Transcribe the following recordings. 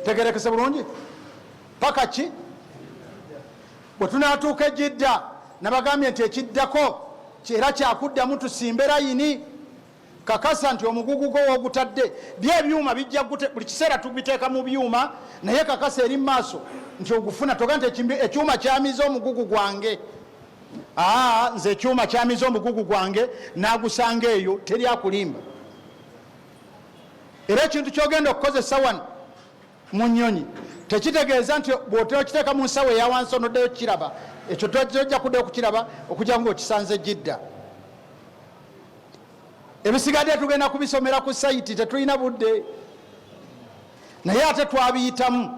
tegerekese bulungi paka ki bwe tunatuuka Jidda nabagambye nti ekiddako era kyakuddamu tusimbe layini kakasa nti omugugu gwo wogutadde byebyuma bijja buli kiseera tubiteeka mu byuma naye kakasa eri maaso nti ogufuna toga nti ekyuma kyamiza omugugu gwange nze ekyuma kyamiza omugugu gwange nagusanga eyo teri akulimba era ekintu kyogenda okukozesa wano mu nnyonyi tekitegeeza nti bw'otokiteeka mu nsawo eyawansi onoddeyo kiraba ekyo tojja kuddeyo kukiraba okujja ng'okisanze Jidda. Ebisigadde tugenda kubisomera ku sayiti tetulina budde naye ate twabiyitamu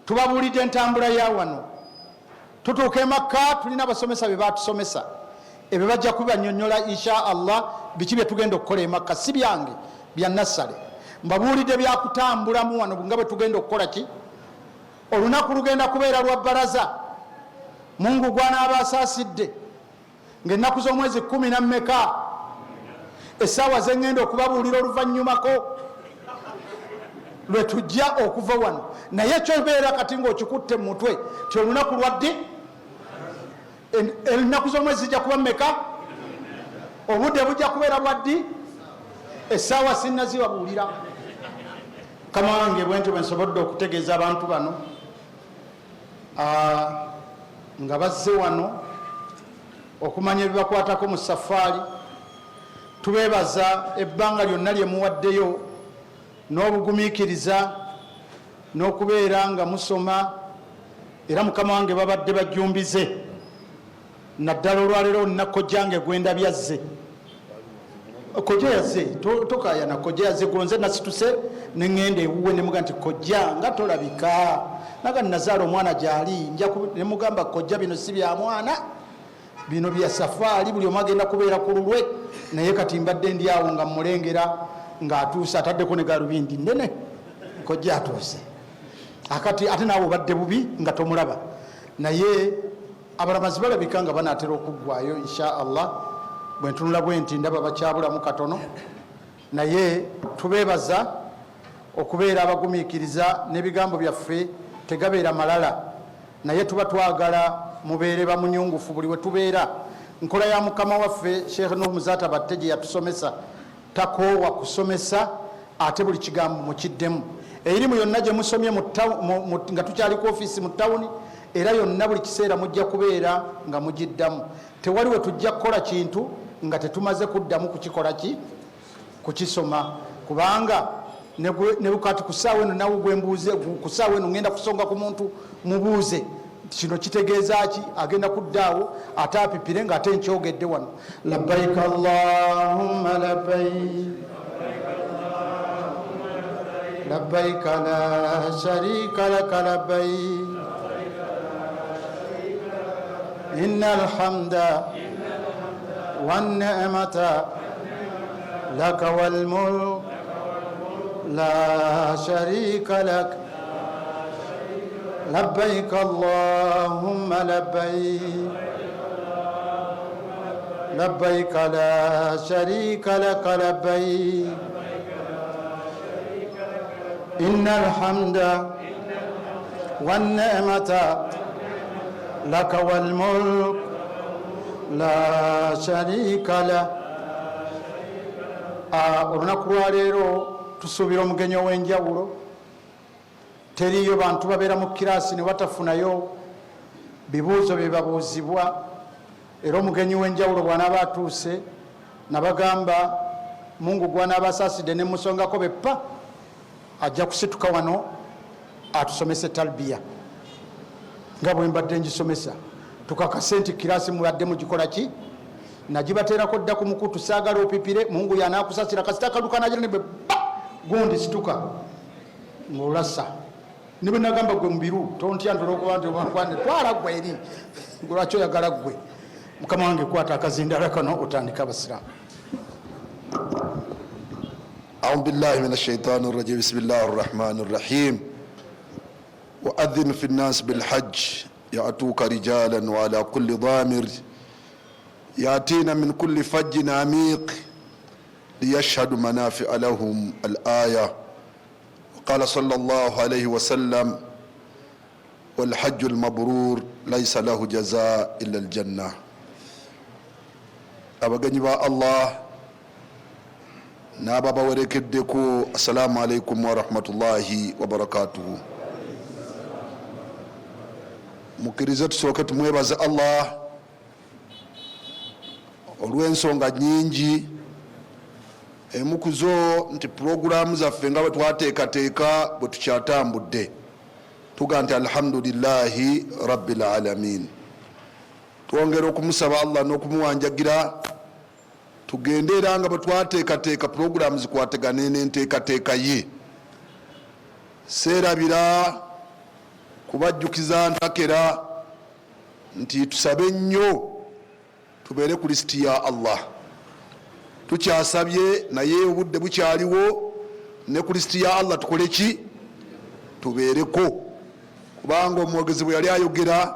tubabuulidde entambula ya wano tutuuka Makka tulina abasomesa be batusomesa ebyo bajja kubanyonnyola insha Allah biki bye tugenda okukola Makka si byange bya Nassale mbabuulidde byakutambulamu wano nga bwe tugenda okukola ki olunaku lugenda kubeera lwa bbalaza Mungu gw'anaaba asaasidde ng'ennaku z'omwezi 10 na mmeka essaawa zengenda okubabuulira oluvannyumako lwe tujja okuva wano naye kyobeera kati ng'okikutte mu mutwe ti olunaku lwaddi ennaku z'omwezi zijja kuba mmeka obudde bujja kubeera bwaddi essaawa sinnazibabuulira kama wange bwentyo bwe nsobodde okutegeeza abantu bano nga bazze wano okumanya ebibakwatako mu safaari tubeebaza ebbanga lyonna lye muwaddeyo n'obugumiikiriza n'okubeera nga musoma era mukama wange babadde bajjumbize naddala olwaleero nakojjange gwendabyazze kojja yazze tokayana kojja yazze gonze nasituse neŋŋenda ewuwe nemuga nti kojja nga tolabika naga nazaala omwana gyali nemugamba kojja bino si bya mwana bino bya safaari buli omu agenda kubeera ku lulwe naye kati mbadde ndi awo nga mmulengera ng'atuuse ataddeko ne galubindi nnene kojja atuuse akati ate naawe obadde bubi nga tomulaba naye abalamazi balabika nga banaatera okuggwayo insha Allah bwe ntunula bwe nti ndaba bakyabulamu katono naye tubeebaza okubeera abagumiikiriza n'ebigambo byaffe tegabeera malala naye tuba twagala mubeere bamunyungufu buli we tubeera nkola ya mukama waffe Sheikh Nuh Muzata Batte gye yatusomesa takoowa kusomesa ate buli kigambo mukiddemu erimu yonna gye musomye nga tukyali ku ofiisi mu tawuni era yonna buli kiseera mujja kubeera nga mugiddamu tewali we tujja kukola kintu nga tetumaze kuddamu kukikola ki kukisoma kubanga ne bukati kusaawe eno nawe gwembuuze kusaawe eno ngenda kusonga ku muntu mubuuze kino kitegeeza ki agenda kuddaawo ate apipire ng'ate nkyogedde wano labbaika allahumma labbaik labbaika la sharika laka labbaik innal hamda wan ni'mata laka wal mulk la sharika lak labbaik allahumma labbaik labbaik la sharika lak labbaik innal hamda wan ni'mata laka wal mulk la sharika lak. Olunaku lwa leero tusuubira omugenyi ow'enjawulo teriyo bantu babeera mu kiraasi ne batafunayo bibuuzo bye babuuzibwa era omugenyi w'enjawulo bw'anaaba atuuse nabagamba Mungu gw'anaaba asaasidde ne musongako beppa ajja kusituka wano atusomese talbiya nga bwe mbadde ngisomesa tukakase nti kiraasi mubadde mugikola ki nagibateerako dda ku mukutu saagala opipire Mungu yanaakusasira kasita kaduka nagira ne bwe gundi situka ng'olasa ne bwe nagamba gwe mubiru tontya ntola okuba nti obakwane twala gwe eri lwaki oyagala gwe mukama wange kwata akazindala kano otandika abasiraamu. أعوذ بالله من الشيطان الرجيم بسم الله الرحمن الرحيم وأذن في الناس بالحج يأتوك رجالا وعلى كل ضامر يأتين من كل فج عميق ليشهدوا منافع لهم الآية قال صلى الله عليه وسلم والحج المبرور ليس له جزاء إلا الجنة. abagenyi ba Allah n'aba bawerekeddeko, assalamu alaikum warahmatullahi wabarakatuhu. Mukkirize tusooke tumwebaze Allah olw'ensonga nyingi, emu ku zo nti puroguramu zaffe nga bwe twateekateeka bwe tukyatambudde, tuga nti alhamdulillahi rabbil alamin. Twongera okumusaba Allah n'okumuwanjagira tugende era nga bwe twateekateeka puroguramu zikwategane n'enteekateeka ye. Seerabira kubajjukiza ntakera nti tusabe nnyo tubeere ku lisiti ya Allah. Tukyasabye naye obudde bukyaliwo, ne ku lisiti ya Allah tukole ki? Tubeereko. Kubanga omwogezi bwe yali ayogera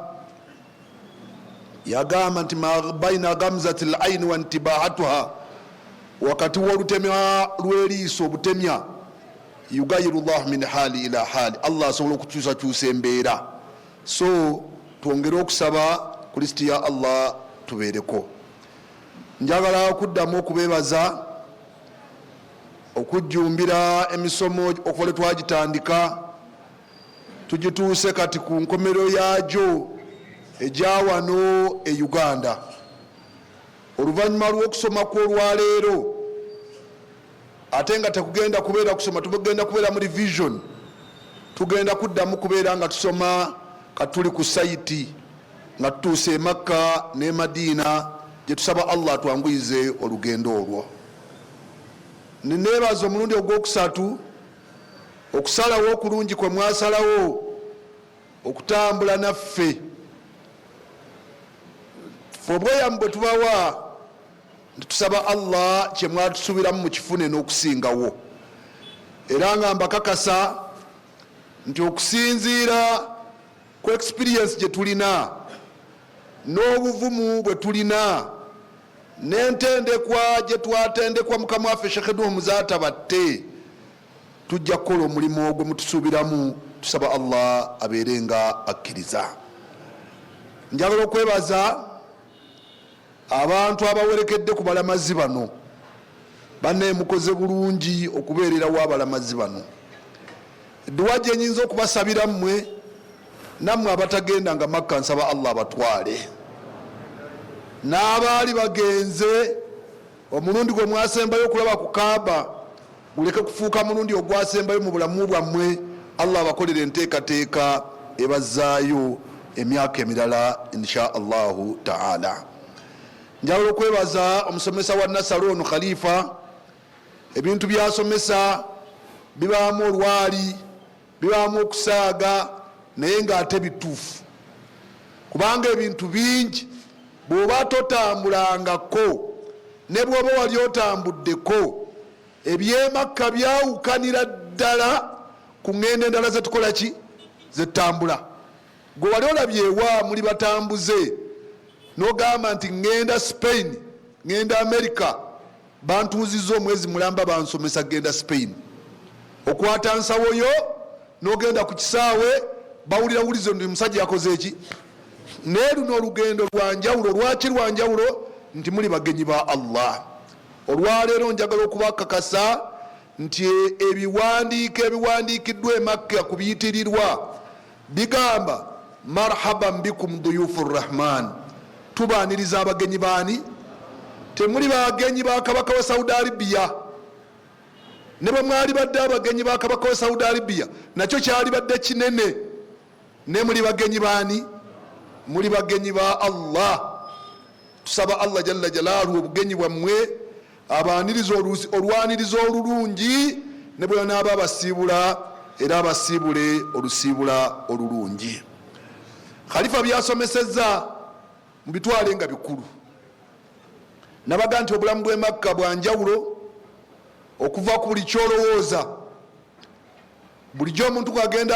yagamba nti ma baina gamzati al-aini wa intibahatuha, wakati w'olutemya lw'eriiso obutemya, yugayiru llahu min hali ila hali, Allah asobola okukyusakyusa embeera. So twongere okusaba ku lisiti ya Allah tubeereko. Njagala okuddamu okubeebaza okujjumbira emisomo okuva lwe twagitandika tugituuse kati ku nkomerero yagyo ejja wano e Uganda. Oluvannyuma lw'okusoma kw'olwaleero, ate nga tekugenda kubeera kusoma, tugenda kubeera mu revision, tugenda kuddamu kubeera nga tusoma katuli ku sayiti nga tutuuse e Makka ne Madiina, gye tusaba Allah twanguyize olugendo olwo. Nineebaza omulundi ogwokusatu okusalawo okulungi kwe mwasalawo okutambula naffe. Ffe obweyamo bwe tubawa tusaba Allah kye mwatusuubiramu mu kifune n'okusingawo, era nga mbakakasa nti okusinziira ku experience gye tulina n'obuvumu bwe tulina n'entendekwa gye twatendekwa mukama waffe Sheikh Nuh Muzaata batte, tujja kukola omulimu ogwe mutusuubiramu. Tusaba Allah abeere nga akkiriza. Njagala okwebaza abantu abawerekedde ku balamazi bano, banne mukoze bulungi okubeererawo abalamazi bano. Edduwa gye nyinza okubasabira mmwe nammwe abatagenda nga Makka, nsaba Allah abatwale. N'abaali bagenze omulundi gwe mwasembayo okulaba ku Kaaba guleke kufuuka mulundi ogwasembayo mu bulamu bwammwe. Allah abakolera enteekateeka ebazzaayo emyaka emirala insha Allahu taala. Njagala okwebaza omusomesa wa Nasaron Khalifa. Ebintu byasomesa bibaamu olwali, bibaamu okusaaga, naye ng'ate bituufu, kubanga ebintu bingi bw'oba totambulangako ne bw'oba wali otambuddeko, ebyemakka byawukanira ddala ku ngendo endala zetukola ki? Zetambula. Gwe wali olabye ewa muli batambuze n'ogamba nti ngenda Spain, ngenda America, bantuuzizza omwezi mulamba bansomesa genda Spain. Okwata nsawo yo n'ogenda ku kisaawe bawulira ndi musajja yakoze eki? Naye luno olugendo lwanjawulo. Lwaki lwanjawulo? Nti muli bagenyi ba Allah. Olwaleero njagala okubakakasa nti ebiwandiiko ebiwandiikiddwa e Makka ku biyitirirwa bigamba marhaban bikum duyufu rrahman. Tubaaniriza abagenyi baani? Temuli bagenyi ba kabaka wa Saudi Arabia. Ne bwe mwali badde abagenyi ba kabaka wa Saudi Arabia, nakyo kyali badde kinene. Ne muli bagenyi baani? Muli bagenyi ba Allah. Tusaba Allah jalla jalaaluhu obugenyi bwammwe abaaniriza olwaniriza olulungi, ne bwe naaba abasiibula era abasiibule olusiibula olulungi. Khalifa byasomesezza mubitwale nga bikulu. Nabaga nti obulamu bw'e Makka bwanjawulo okuva ku buli kyolowooza. Bulijjo omuntu gwagenda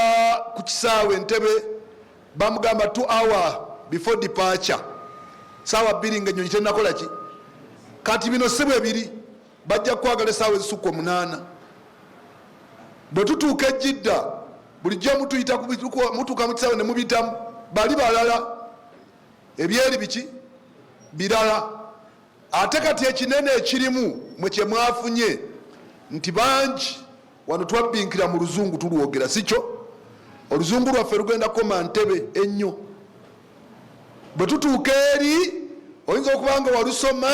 ku kisaawe Entebbe bamugamba 2 hours before departure, saawa 2 nga ennyonyi tennakola ki? Kati bino si bwe biri, bajja kwagala esaawa ezisukka 8. bwe tutuuka ejjidda bulijjo mutuuka mu kisaawe ne mubitamu bali balala ebyeri biki birala. Ate kati ekinene ekirimu mwe kye mwafunye nti bangi wano twabbinkira mu luzungu tulwogera, sikyo? Oluzungu lwaffe lugenda koma ntebe ennyo. Bwe tutuuka eri oyinza okubanga walusoma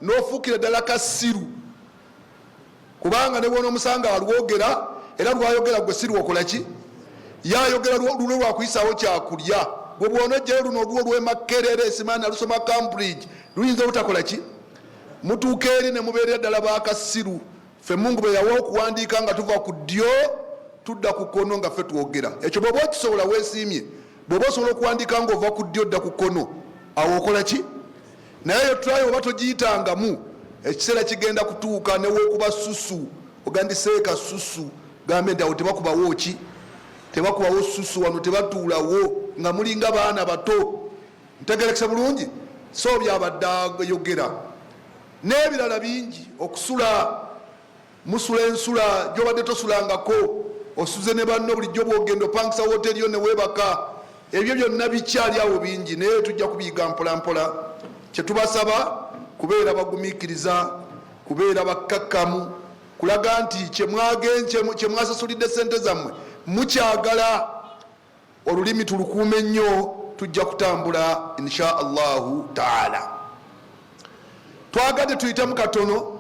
n'ofuukira ddala kasiru, kubanga ne bwona omusanga walwogera era lwayogera gwe siru okola ki? Yayogera lulo lwakuyisaawo kyakulya. Gwe bwona ojjayo luno oluwo lw'Emakerere Simaani alusoma Cambridge luyinza obutakola ki? Mutuuka eri ne mubeerera ddala bakasiru. Ffe Mungu bwe yawa okuwandiika nga tuva ku ddyo tudda ku kkono nga ffe twogera. Ekyo bw'oba okisobola weesiimye, bw'oba osobola okuwandiika ng'ova ku ddyo odda ku kkono, awo okola ki? Naye yo tulayo oba togiyitangamu, ekiseera kigenda kutuuka newokuba susu ogandiseeka susu, gambe nti awo tebakubawo ki? Tebakubawo susu, wano tebatuulawo nga mulinga baana bato. Ntegerekese bulungi? So byabadde ayogera n'ebirala bingi. Okusula, musula ensula gyobadde tosulangako, osuze ne banno bulijjo bwogenda opangisa woteri yo ne weebaka. Ebyo byonna bikyali awo bingi, naye tujja kubiyiga mpola mpola. Kye tubasaba kubeera bagumiikiriza, kubeera bakkakkamu, kulaga nti kye mwasasulidde sente zammwe mukyagala. Olulimi tulukuume nnyo, tujja kutambula insha Allahu taala. Twagadde tuyitamu katono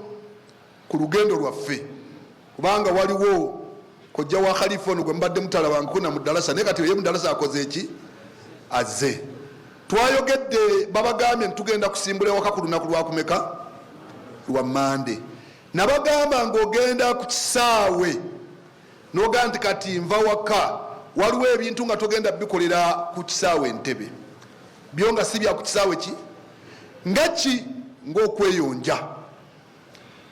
ku lugendo lwaffe, kubanga waliwo kojja wa Khalifa ono gwe mbadde mutalabangako na mu ddalasa, naye kati ye mu ddalasa akoze eki? Azze. Twayogedde babagambye ntugenda kusimbula ewaka ku lunaku lwakumeka? Lwa Mande. Nabagamba ng'ogenda ku kisaawe n'ogamba nti kati nva waka, waliwo ebintu nga togenda bikolera ku kisaawe Entebbe, byo nga si bya ku kisaawe ki? Nga ki? Ng'okweyonja.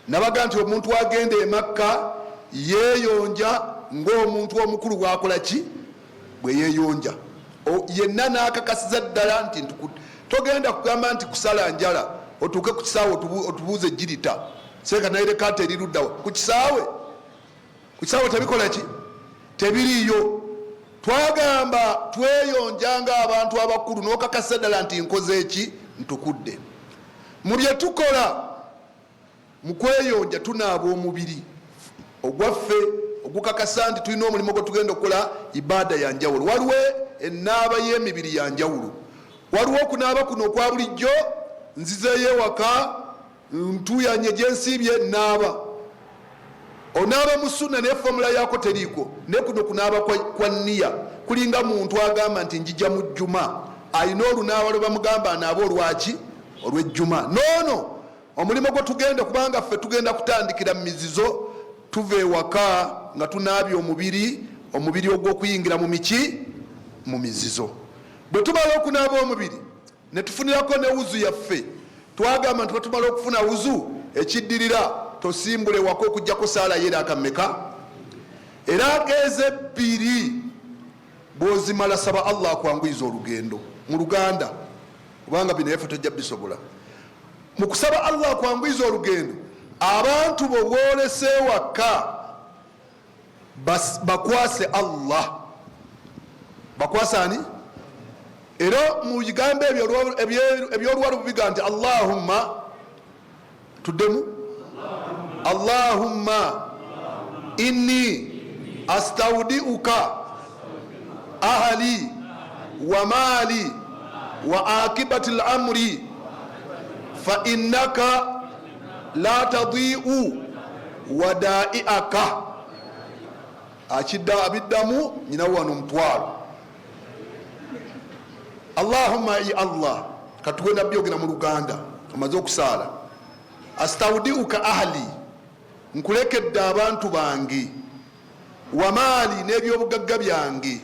Nabaga nti omuntu agenda e Makka yeeyonja ng'omuntu omukulu bw'akola ki? Bwe yeeyonja. Yenna n'akakasiza ddala nti togenda kugamba nti kusala njala otuuke ku kisaawe otubuuze jirita seeka nairekaate eriruddawa ku kisaawe. Ku kisaawe tebikola ki? Tebiriiyo. Twagamba tweyonja ng'abantu abakulu n'okakasiza ddala nti nkoze eki? Ntukudde. Mu bye tukola mu kweyonja tunaaba omubiri ogwaffe ogukakasa nti tulina omulimu gwe tugenda okukola ibaada ya njawulo. Waliwo ennaaba y'emibiri ya njawulo, waliwo okunaaba kuno okwa bulijjo, nzizeeyo ewaka ntuyanye gye nsiibye naaba. Onaaba mu sunna naye fomula yaako teriiko. Naye kuno kunaaba kwa nniya kulinga muntu agamba nti njija mu jjuma, alina olunaaba lwe bamugamba anaaba olwaki? Olw'ejjuma. Noono omulimu gwe tugenda, kubanga ffe tugenda kutandikira mu mizizo, tuva ewaka nga tunaabye omubiri ogw'okuyingira mu miki? Mu mizizo. Bwe tumala okunaaba omubiri ne tufunirako ne wuzu yaffe, twagamba nti bwe tumala okufuna wuzu, ekiddirira tosimbule waka okujjako saala yeeraaka mmeka? Eraaka ebbiri bw'ozimala saba Allah akwanguyiza olugendo mu Luganda, kubanga bino yaffe tojja bisobola. Mu kusaba Allah akwanguyiza olugendo, abantu bo boolese waka bakwase Allah. Bakwase ani? Era mu bigambo eby'oluwalo bubiga nti Allahumma, tuddemu, Allahumma inni astaudiuka ahli wa mali wa akibati al-amri fa innaka la tadiu wadaiaka. Abiddamu nyina wano mutwalo. Allahumma ya Allah, katugenda byogera mu Luganda amaze okusaala. Astaudiuka ahli, nkulekedde abantu bange, wa maali n'ebyobugagga byange,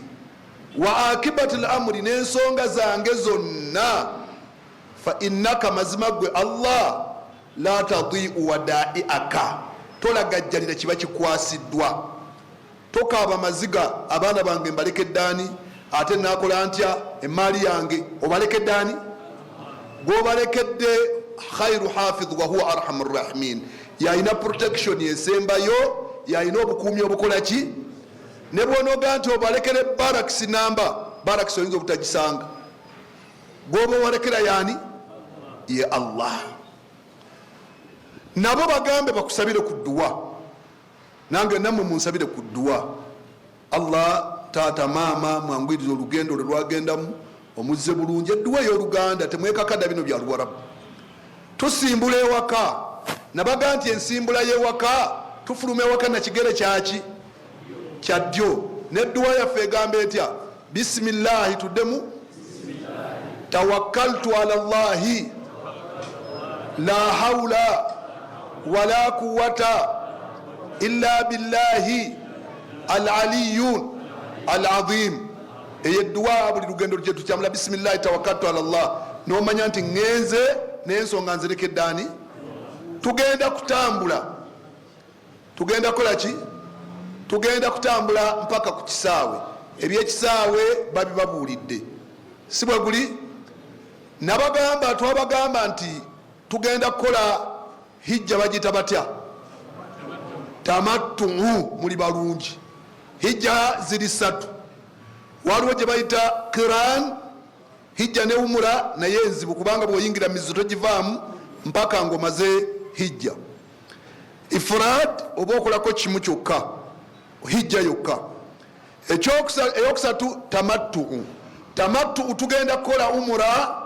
wa akibati al-amri n'ensonga zange zonna, fa innaka mazima gwe Allah la tadiu wadaiaka, tolagajjalira kiba kikwasiddwa. Tokaaba maziga abaana bange mbalekedde ani, ate nakola ntya emaali yange obalekedde ani? Gwobalekedde khairu hafidh wa huwa arhamur rahimin, yalina protection esembayo yalina obukuumi obukola ki ne bwonoga nti obalekere barakisi namba barakisi oyinza obutagisanga gwoba walekera yani ye Allah. Nabo bagambe bakusabire ku dduwa, nange nammwe munsabire ku dduwa. Allah taata maama mwangwiriza olugendo lwe lwagendamu omuzze bulungi. Edduwa ey'oluganda temwekakada bino bya Luwarabu. Tusimbula ewaka, nabaga nti ensimbula y'ewaka tufuluma ewaka na kigere kyaki kya ddyo. Nedduwa yaffe egamba etya? Bisimillahi, tuddemu tawakkaltu ala Allahi la hawla wala quwwata illa billahi al-aliyyun al-azim. Eyedduwa buli lugendo lyetu kyamula bisimillahi tawakkaltu ala Allah, nomanya nti ngenze n'ensonga nzerekedde ani. Tugenda kutambula, tugenda kolaki? Tugenda kutambula mpaka ku kisaawe. Ebyekisaawe babibabuulidde, si bwe guli? Nabagamba, twabagamba nti tugenda kukola hijja, bagita batya? Tamattu. Muli balungi. Hijja ziri ssatu, waliwo gye bayita kiran, hijja ne umura naye enzibu kubanga bw'oyingira mizizo togivaamu mpaka ng'omaze hijja. Ifrad oba okolako kimu kyokka, hijja yokka. Eyokusatu tamattu. Tamattu tugenda kukola umura.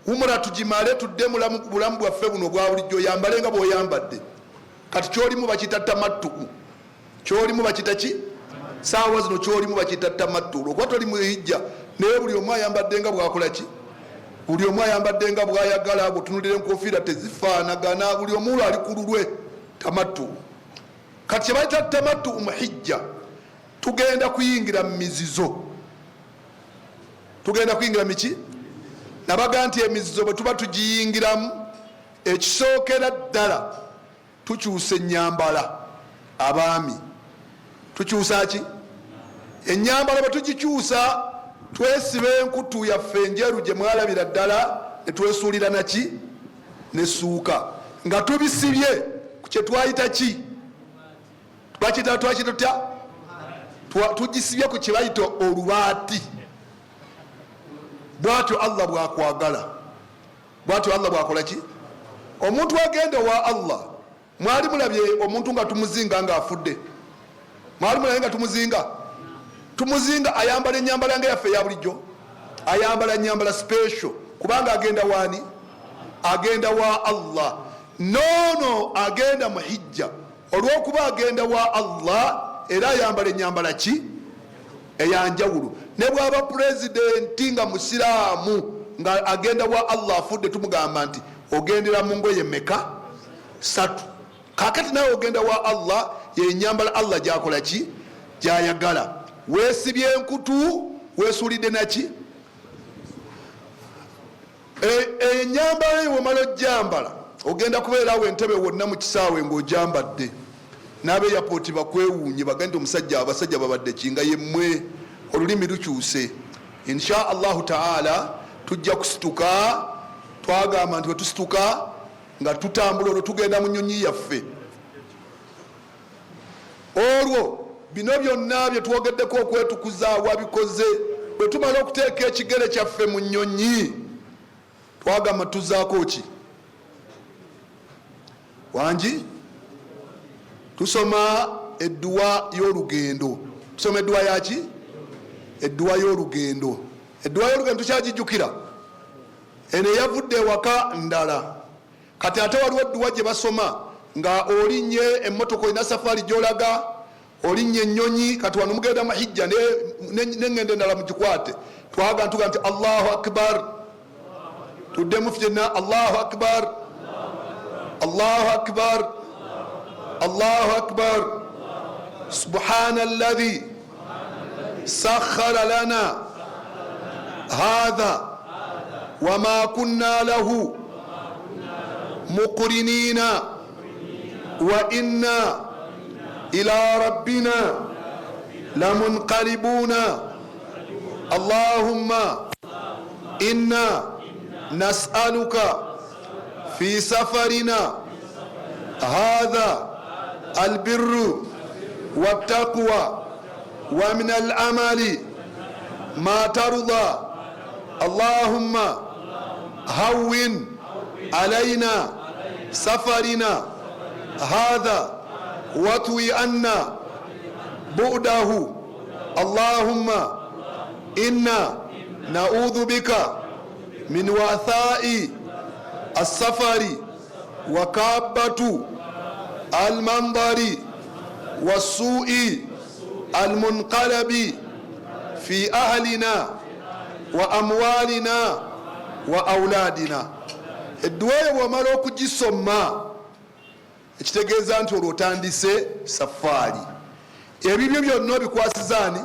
Umura tugimale tudde mulamu ku bulamu bwaffe buno obwa bulijjo, yambale nga bw'oyambadde. Kati kyolimu bakita tamattu. Kyolimu bakita ki? Saawa zino kyolimu bakita tamattu. Olwokuba toli mu hijja naye buli omu ayambadde nga bwakola ki? Buli omu ayambadde nga bwayagala, bw'otunulira enkofiira tezifaanagana, buli omu ali ku lulwe. Tamattu. Kati kye bayita tamattu mu hijja, tugenda kuyingira mu mizizo. Tugenda kuyingira miki? Nabaga nti emizizo bwe tuba tugiyingiramu, ekisookera ddala tukyusa ennyambala. Abaami tukyusa ki? Ennyambala bwe tugikyusa twesiba enkutu yaffe enjeru gye mwalabira ddala, ne twesuulira naki? Nessuuka. Nga tubisibye ku kye twayita ki? Twakita tutya? Tugisibye ku kye bayita olubaati. Bwatyo Allah bwakwagala, bwatyo Allah bwakola ki? Omuntu agenda wa Allah, mwali mulabye omuntu nga tumuzinga nga afudde? Mwali mulabye nga tumuzinga ayambala ennyambala nga yaffe ya bulijjo? Ayambala ennyambala special kubanga agenda wani? Agenda wa Allah. Nono agenda mu hijja, olw'okuba agenda wa Allah era ayambala ennyambala ki? Eyanjawulo. Ne bwaba pulezidenti nga musiraamu nga agenda wa Allah afudde, tumugamba nti ogendera mu ngoye meka? 3. Kakati nawe ogenda wa Allah, yenyambala Allah gyakola ki? Gyayagala. Weesibye enkutu, weesuulidde naki? Enyambala eyo wemala ojjambala ogenda kubeerawo entebe wonna mu kisaawe ng'ojambadde. N'abeyapooti bakwewuunye bagende abasajja babadde kinga yemmwe, olulimi lukyuse. Insha Allahu taala tujja kusituka, twagamba nti wetusituka nga tutambula olwo tugenda mu nnyonyi yaffe. Olwo bino byonna bye twogeddeko okwetukuza wabikoze. Bwe tumala okuteeka ekigere kyaffe mu nnyonyi, twagamba tuzaako ki? Wangi tusoma edduwa y'olugendo. Tusoma edduwa yaki? Edduwa y'olugendo. Edduwa y'olugendo tukyagijjukira? Eno eyavudde ewaka ndala. Kati ate waliwo edduwa gye basoma nga olinnye emmotoka olina safari gy'olaga, olinnye ennyonyi. Kati wano mugenda mahijja n'engendo endala mugikwate. Twaga ntuga nti Allahu akbar. Tuddemu fyenna Allahu akbar, Allahu akbar, Allahu akbar. Subhana alladhi sakhara lana hadha wama kunna lahu muqrinina wa inna ila rabbina lamunqalibuna. Allahumma inna nas'aluka fi safarina hadha albirru والتقوى ومن العمل ما ترضى اللهم هون علينا سفرنا هذا واطوي عنا بعده اللهم إنا نعوذ بك من وعثاء السفر وكابة المنظر والسوء المنقلب في أهلنا وأموالنا وأولادنا. Edduwayo bw'omala okugisoma ekitegeeza nti olwo otandise safaari. Ebibyo byonna obikwasizaani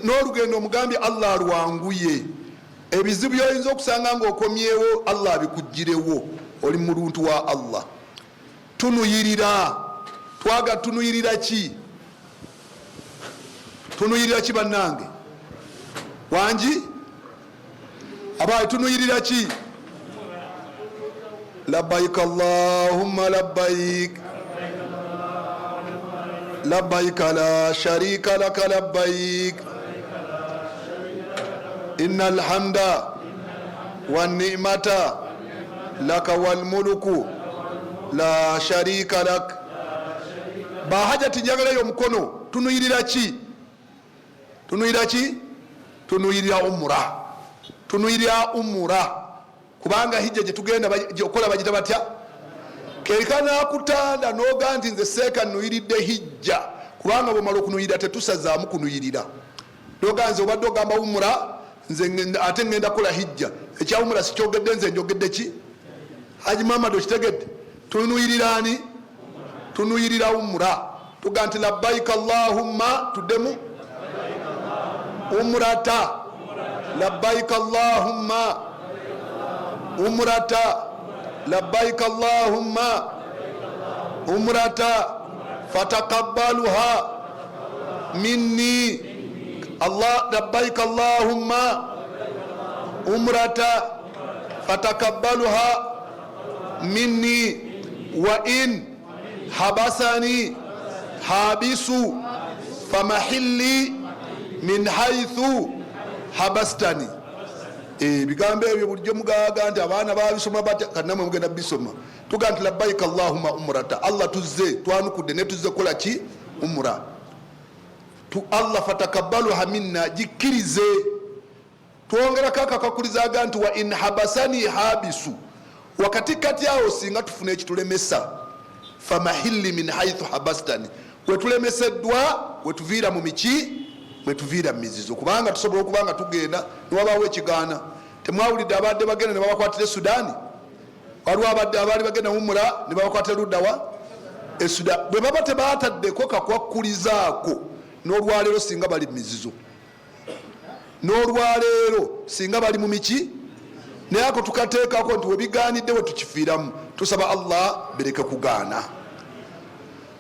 n'olugendo omugambye Allah alwanguye. Ebizibu byoyinza okusanga ng'okomyewo Allah abikuggirewo, oli muluntu wa Allah. Tunuyirira, tunuyirira ki? Tunuyirira ki bannange? Wangi? Abaye tunuyirira ki? Labbaik Allahumma labbaik labbaik la sharika laka labbaik innal hamda wan ni'mata laka wal mulku la sharika lak. Bahajati njagalayo omukono. Tunuyirira ki? Tunuyirira ki? Tunuyirira umura. Tunuyirira umura kubanga hijja gye tugenda okola bagita batya? Keekana akutanda noga nti nze seeka nuyiridde hijja kubanga bwomala okunuyirira tetusazaamu kunuyirira. Noga nze obadde ogamba umura nze ate ngenda kola hijja. Ekya umura sikyogedde nze njogedde ki? Haji Muhammad okitegedde? Tunuyirira ani? Tunuyirira umura. Tuga nti labbaik Allahumma tuddemu umrata labbaik Allahumma umrata labbaik Allahumma umrata fataqabbaluha minni Allah labbaik Allahumma umrata fataqabbaluha minni wa in habasani habisu famahilli min haythu habastani. Bigambo ebyo bulijjo mugaga nti abaana babisoma batya kanamwe mugenda bisoma. Tuga nti labbaik Allahumma umrata. Allah tuzze twanukudde ne tuzze kola ki? Umra. Allah fatakabbaluha minna jikirize. Twongera kaka kakulizaga nti wa in habasani habisu. Wakati kati awo singa tufune ekitulemesa famahilli min haythu habastani. Wetulemeseddwa wetuviira mu miki mwetuviira mizizo kubanga tusobola okubanga tugenda niwabawo ekigaana. Temwawulidde abadde bagenda ne babakwatira Sudaani? Waliwo abadde abaali bagenda umura ne babakwatira luddawa Sudaani. Bwe baba tebaataddeko kakwakkulizaako n'olwaleero singa bali mizizo, n'olwaleero singa bali mu miki naye ako tukateekako nti webigaanidde we tukifiiramu. Tusaba Allah bereke kugaana.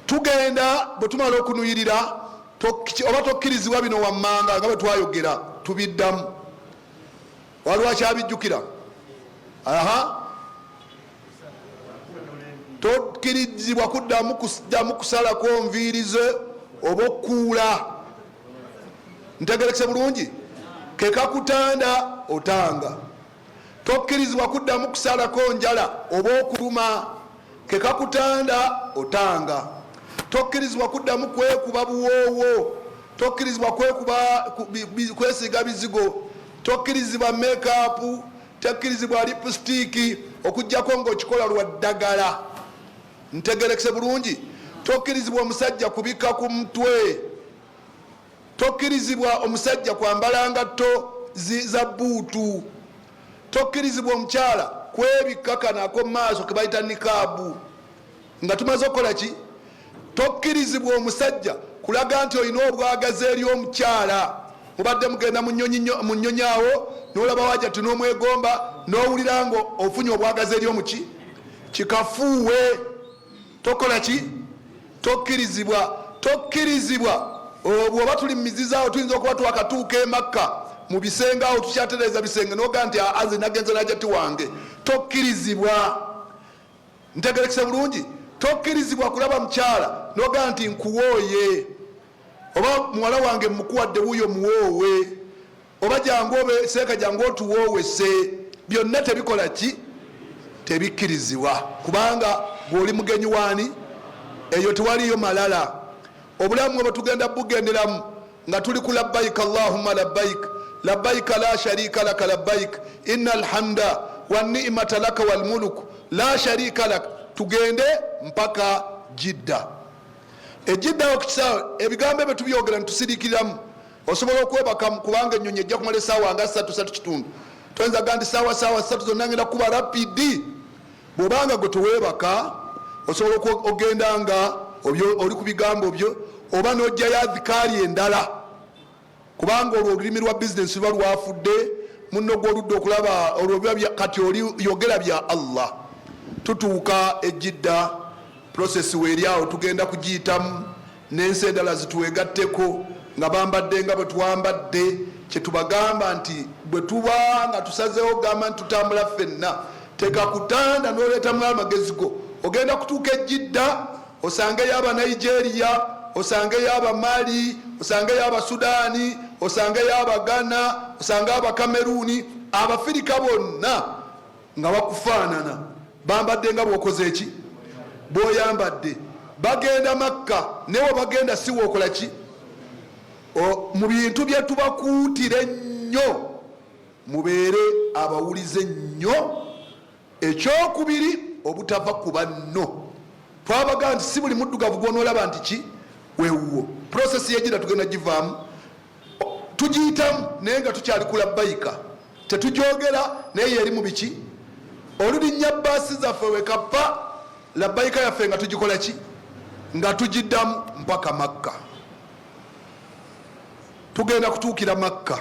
Tugenda bwe tumala okunuyirira oba tokkirizibwa bino wammanga nga bwe twayogera tubiddamu. Waliwo akyabijjukira? Tokkirizibwa kuddamu kusalako nviirize oba okkuula. Ntegerekese bulungi? Kekakutanda otanga. Tokkirizibwa kuddamu kusalako njala oba okuluma. Kekakutanda otanga. Tokkirizibwa kuddamu kwekuba buwoowo. Tokkirizibwa kwesiga bizigo. Tokkirizibwa make-up. Tokkirizibwa lipstick okujjako ng'okikola lwa ddagala. Ntegerekese bulungi? Tokkirizibwa omusajja kubika ku mutwe. Tokkirizibwa omusajja kwambala ngatto za bbuutu. Tokkirizibwa omukyala kwebikka kanako mu maaso ke bayita nikaabu. Nga tumaze okukola ki? Tokkirizibwa omusajja kulaga nti olina obwagazi eri omukyala. Mubadde mugenda mu nnyonyi awo n'olaba wajjati n'omwegomba n'owulira nga ofunye obwagazi eri omuki kikafuuwe. Tokola ki? Tokkirizibwa. Tokkirizibwa bw'oba tuli mu mizizaawo tuyinza okuba twakatuuka e Makka mu bisenge awo tukyatereeza bisenge noga nti aze nagenze najjati wange. Tokkirizibwa. Ntegerekese bulungi? tokkirizibwa kulaba mukyala nogaa nti nkuwooye oba muwala wange mukuwadde wuyo muwoowe oba jangu obe seeka jangu otuwoowese byonna tebikola ki tebikkirizibwa kubanga bw'oli mugenyi waani eyo tewaliyo malala obulamu bwe tugenda bugenderamu nga tuli ku labbaika allahumma labbaika labbaika la sharika laka labbaika inna alhamda wanni'mata laka walmuluku la sharika laka tugende mpaka Jidda. Ejidda okisaawe ebigambo ebyo tubyogera ntusirikiramu osobola okwebakamu kubanga ennyonyi ejja kumala essaawa nga 3 kitundu toyinza gandi saawa 3 zonna ngenda kuba rapidi bwobanga gwe teweebaka osobola ogenda nga oli ku bigambo byo oba n'ojjayo adhikaali endala kubanga olwo olulimi lwa bizinesi luba lwafudde munno gw'oludde okulaba olwo kati oli yogera bya Allah. Tutuuka ejjidda prosesi weeryawo tugenda kugiyitamu n'ensi endala zituwegatteko nga bambadde nga bwe twambadde kyetubagamba nti bwe tuba nga tusazeewo gamba nti tutambula ffenna teka kutanda n'oleetamu amagezi go ogenda kutuuka ejjidda osangeyo aba Nigeria osangeyo aba Mali osangeyo aba Sudaani osangeyo aba Ghana osangeyo aba Cameroon Abafirika bonna nga bakufaanana bambadde nga bwokoze eki bwoyambadde bagenda Makka newe bagenda siwe okola ki mu bintu bye tubakuutire nnyo mubeere abawulize nnyo. Ekyokubiri obutava ku banno twabaga nti si buli muddugavu gwonoolaba nti ki weewuwo prosesi yejjira tugenda givaamu tugiyitamu naye nga tukyali ku labbayika tetujogera naye yeri mu biki olulinnya baasi zaffe wekappa labbayika yaffe nga tugikola ki nga tugiddamu mpaka Makka. Tugenda kutuukira Makka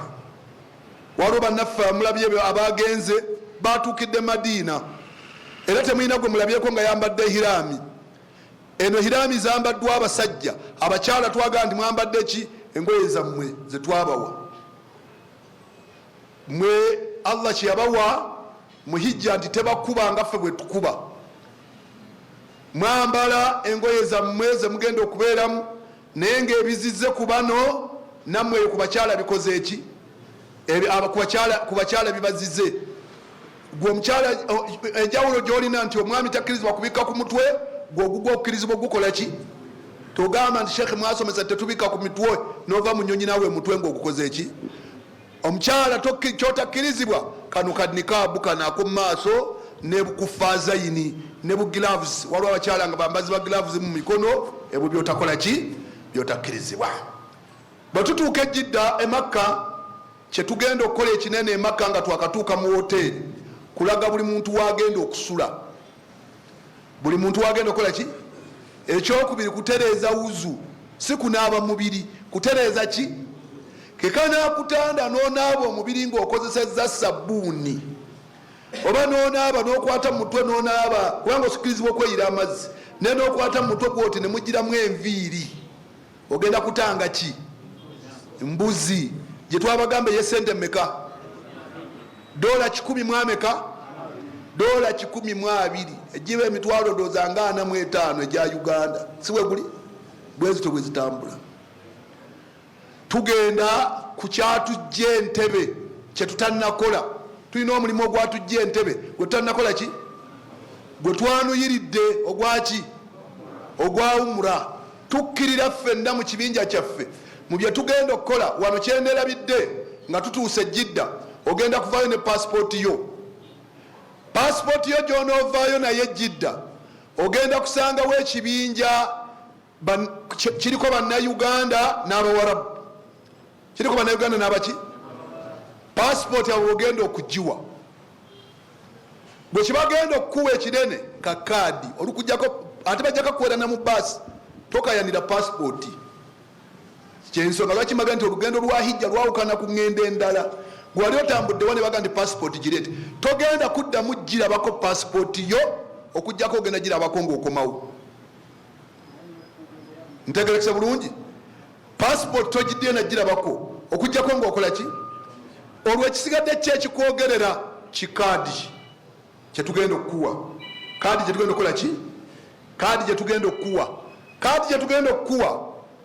waliwo bannaffe amulabye abagenze batuukidde Madiina era temulina gwe mulabyeko nga yambadde hiraami. Eno hiraami zambaddwa abasajja abakyala twagaa nti mwambadde ki engoye zammwe zetwabawa mwe Allah kyeyabawa muhijja nti tebakuba nga ffe bwe tukuba mwambala engoye zammwe zemugenda okubeeramu naye ngaebizizze ku bano nammwe ku bakyala bikoze eki ku bakyala bibazize gwe omukyala enjawulo gyolina nti omwami takkirizibwa kubikka ku mutwe gwe ogugwa okukkirizibwa ogukola ki togamba nti sheekhe mwasomesa tetubikka ku mitwe nova mu nnyonyi nawe mutwe ngaogukoze eki omukyala kyotakkirizibwa kano kanikaabu kano ak'omu maaso ne bukufazayini ne bugilavusi waliwo abakyala nga bambazi ba gilavusi mu mikono ebyo byotakola ki byotakkirizibwa. Bwe tutuuka ejjidda emakka kyetugenda okukola ekinene emakka nga twakatuuka mu woteeri kulaga buli muntu wagenda okusula buli muntu wagenda okukola ki ekyokubiri kutereeza wuzu si kunaaba mubiri kutereeza ki kekanakutanda nonaaba omubiri ngaokozesezza sabbuuni oba nonaaba nokwata mutwe nonaaba kubanga osikkirizibwa okweyira amazzi naye nokwata mutwe gwoti nemugiramu enviiri ogenda kutanga ki mbuzi gyetwabagamba eyesente meka dola 100 mwameka dola 120 ejiba emitwalo doza nga 45 eja Uganda siwe guli bwezito bwezitambula. Tugenda ku kyatujja Entebbe kyetutanakola tulina omulimu ogwatujja Entebbe gwe tutanakola ki gwe twanuyiridde ogwaki ogwa umra tukkirira ffenna mu kibinja kyaffe mu bye tugenda okukola wano kyenderabidde nga tutuuse Jidda ogenda kuvaayo ne passport yo gyonoovaayo naye Jidda ogenda kusangawo ekibinja kiriko bannayuganda n'abawarabu kiriko bannayuganda n'abaki passport yawe ogenda okugiwa bwe kibagenda okukuwa ekinene kakaadi olukujjako ate bajja kakuwera na mu baasi tokayanira passport kyensonga lwakimaga nti olugendo lwa hijja lwawukana ku ngendo endala gwali otambuddewo ne baga nti passport gireete togenda kuddamu girabako passport yo okujjako ogenda girabako ngaokomawo ntegerekese bulungi passport togiddye nagirabako okujjako ngaokola ki olwo ekisigadde kyekikwogerera kikaadi kyetugenda okukuwa kaadi gyetugenda okukola ki kaadi gyetugenda okukuwa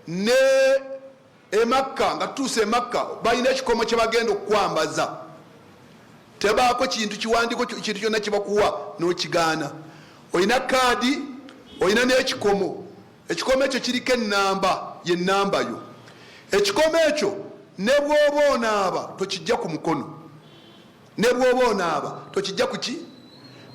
ne emakka nga tutuuse emakka balina ekikomo kyebagenda okukwambaza, tebaako kintu kiwandiko kintu kyonna kyebakuwa n'okigaana. Olina kaadi, olina n'ekikomo. Ekikomo ekyo kiriko ennamba, y'ennamba yo. Ekikomo ekyo ne bw'oba onaaba tokijja ku mukono, ne bw'oba onaaba tokijja ku ki,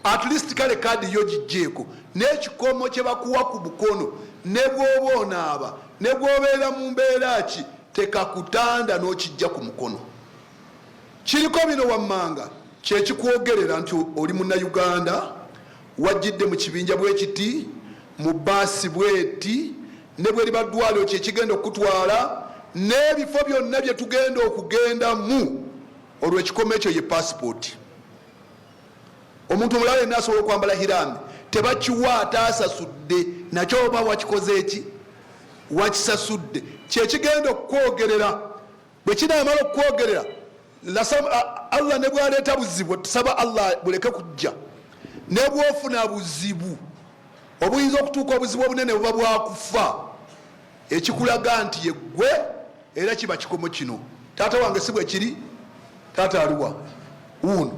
at least kale kaadi yo gijjeeko. N'ekikomo kye bakuwa ku bukono ne bw'oba onaaba ne bw'obeera mu mbeera ki, tekakutanda n'okijja ku mukono. Kiriko bino wammanga, kyekikwogerera nti oli munnayuganda, wajjidde mu kibinja bwe kiti, mu baasi bweti, ne bwe liba ddwaliro kyekigenda okutwala, n'ebifo byonna bye tugenda okugendamu. Olwo ekikomo ekyo ye passport. Omuntu omulala yenna asobola okwambala hiraami, tebakiwa ataasasudde, nakyo oba wakikoze eki, wakisasudde. Kyekigenda okukwogerera. Bwe kinaamala okukwogerera, Allah ne bwaleeta buzibu, tusaba Allah buleke kujja. Ne bwofuna buzibu obuyinza okutuuka obuzibu obunene buba bwakufa, ekikulaga nti yeggwe era kiba kikomo kino. Taata wange si bwe kiri, taata aliwa uno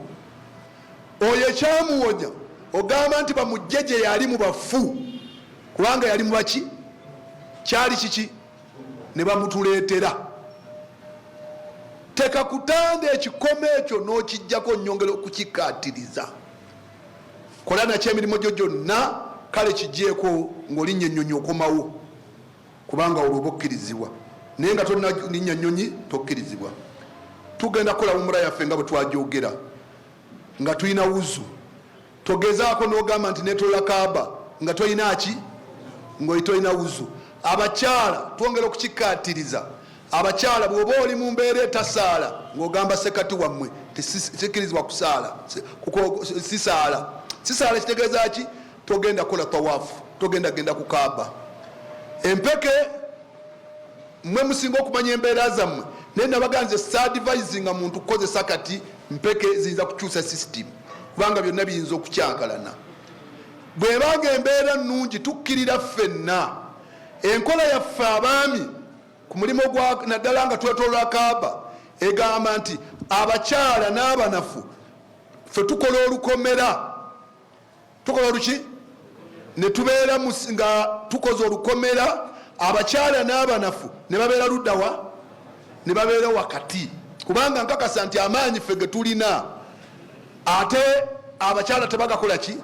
oyo ekyamuwonya ogamba nti bamujje gye yali mu bafu, kubanga yali mu baki, kyali kiki, ne bamutuleetera. Tekakutanda ekikomo ekyo n'okijjako nnyongera okukikaatiriza. Kola nakyo emirimu gyo gyonna, kale kigyeko ng'olinnya ennyonyi okomawo, kubanga olwo oba okkirizibwa. Naye nga tolina linnya nnyonyi tokkirizibwa. Tugenda kukola umura yaffe nga bwe twagyogera, nga tulina wuzu. Togezaako n'ogamba nti netolola Kaaba nga tolina ki, ng'oli tolina wuzu. Abakyala twongera okukikaatiriza. Abakyala bw'oba oli mu mbeera etasaala ng'ogamba sekati wammwe tikkirizibwa kusaala, sisaala. Sisaala kitegeeza ki? Togenda kola tawaafu, togenda genda ku Kaaba. Empeke mmwe musinga okumanya embeera zammwe, naye nabaganze saadivayizinga muntu kukozesa kati mpeke ziyinza kukyusa sisitimu, kubanga byonna biyinza okukyankalana. Bwebanga embeera nnungi tukkirira ffenna. Enkola yaffe abaami ku mulimo gwa naddala nga twetolola Kaaba egamba nti abakyala n'abanafu ffe tukola olukomera. Tukola oluki? Ne tubeera nga tukoze olukomera, abakyala n'abanafu ne babeera luddawa? Ne babeera wakati. Kubanga nkakasa nti amaanyi ffe ge tulina ate abakyala tebagakola ki?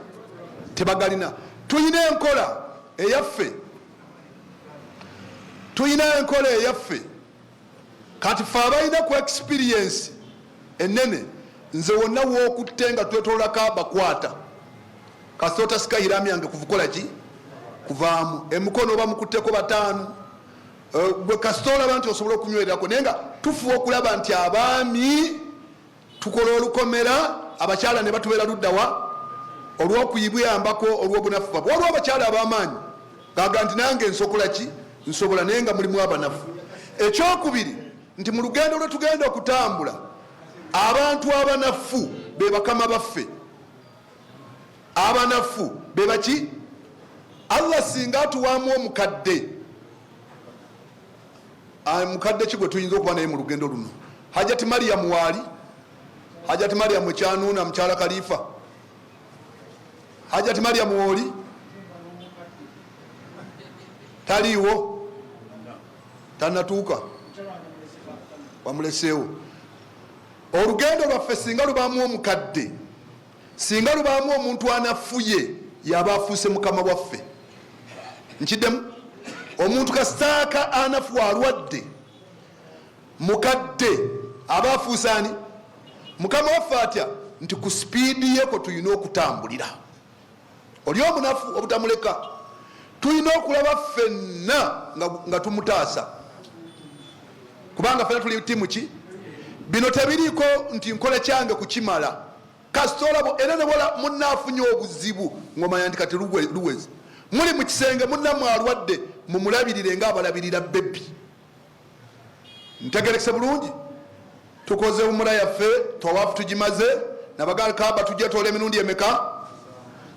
Tebagalina. Tuyina enkola eyaffe. Tuyina enkola eyaffe. Kati ffe abalina ku experience ennene, nze wonna w'okutte nga twetolola Kaaba kwata. Kasita otasika hiraami yange kuvukola ki? Kuvaamu. Emikono oba mukutteko bataano. Gwe kasita olaba nti osobola okunywererako, naye nga tufuba okulaba nti abaami tukola olukomera, abakyala ne batubeera luddawa? Olw'okuyibwambako olw'obunafu bwabwe. Waliwo abakyala ab'amaanyi gaga nti nange nsokola ki? Nsobola, naye nga mulimu abanafu. Ekyokubiri nti mu lugendo lwe tugenda okutambula, abantu abanafu be bakama baffe. Abanafu be baki? Allah singa atuwaamu omukadde, mukadde ki gwe tuyinza okuba naye mu lugendo luno? Hajati Mariyamu waali? Hajati Mariyamu ekyanuuna mukyala Khalifa? Hajati Mariyamu oli? Taliiwo? Tannatuuka? Wamuleseewo. Olugendo lwaffe singa lubaamu omukadde, singa lubaamu omuntu anafuye, yaba afuuse mukama waffe. Nkiddemu? Omuntu kasitaaka anafu alwadde, mukadde aba afuuse ani? Mukama waffe atya nti ku sipiidi ye kwe tulina okutambulira. Oli omunafu obutamuleka, tulina okulaba ffenna nga tumutaasa, kubanga ffenna tuli timu ki? Bino tebiriiko nti nkola kyange kukimala. Kasita olabo era ne bola munnaafunye obuzibu ng'omanya nti kati luwezi. Muli mu kisenge munnammwe alwadde, mumulabirire ng'abalabirira bebbi. Ntegerekese bulungi? Tukoze umura yaffe, tawaafu tugimaze, nabagaa Kaaba tujja toola emirundi emeka?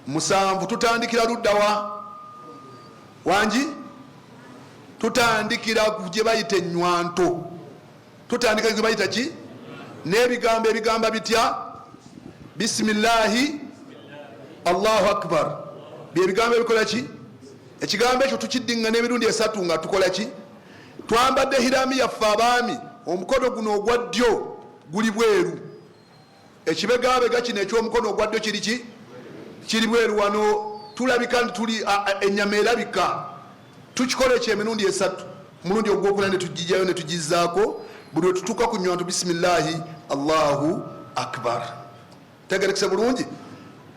7. Tutandikira luddawa? wangi tutandikira ku gye bayita enywanto tutandika gye bayita ki n'ebigambo ebigamba bitya bisimillahi allahu akbar byebigambo ebikola ki ekigambo ekyo tukiddingana emirundi esatu nga tukola ki twambadde hirami yaffe abaami omukono guno ogwa ddyo guli bweru ekibegabega kino ekyomukono ogwa ddyo kiri ki kiri bweru wano tulabika tuli enyama erabika tukikola ekyo emirundi esatu mulundi ogwokuna netugijjayo netugizaako buli wetutuuka ku nywanto bisimillahi allahu akbar tegerekese bulungi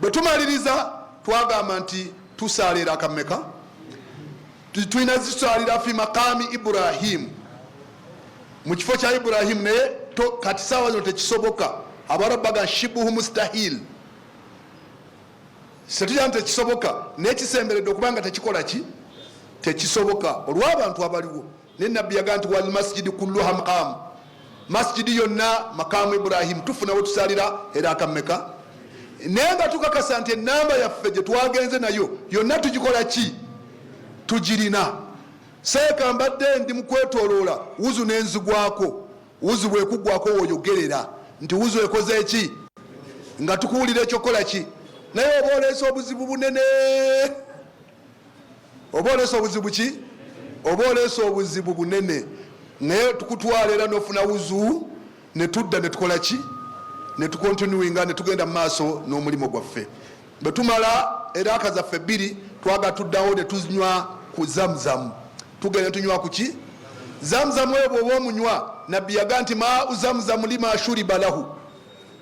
bwe tumaliriza twagamba nti tusalira akameka tulina zisalira fi maqami Ibrahimu mu kifo kya Ibrahimu naye kati saawa zino tekisoboka abarabaga shibuhu mustahil setujja nti tekisoboka naye kisemberedde okubanga tekikola ki tekisoboka olw'abantu abaliwo ne nabbi yaga nti wal masjidi kulluha maqamu masjidi yonna maqamu Ibrahimu tufunawo tusalira era akameka naye nga tukakasa nti enamba yaffe gye twagenze nayo yonna tugikola ki tugirina seeka mbadde ndi mukwetoloola wuzu nenzigwako wuzu bwekugwako woyogerera nti wuzu ekoze eki nga tukuwulira ekyokola ki naye oba oleesa obuzibu bunene oba oleesa obuzibu ki oba oleesa obuzibu bunene naye tukutwala era nofuna wuzu netudda netukola ki netukontinuinga netugenda mu maaso n'omulimu gwaffe bwe tumala eraaka zaffe bbiri twaga tuddawo netunywa ku zamzamu tugenda tunywa ku ki zamzamu eyo bwoba omunywa nabbi yaga nti maau zamzamu lima shuriba lahu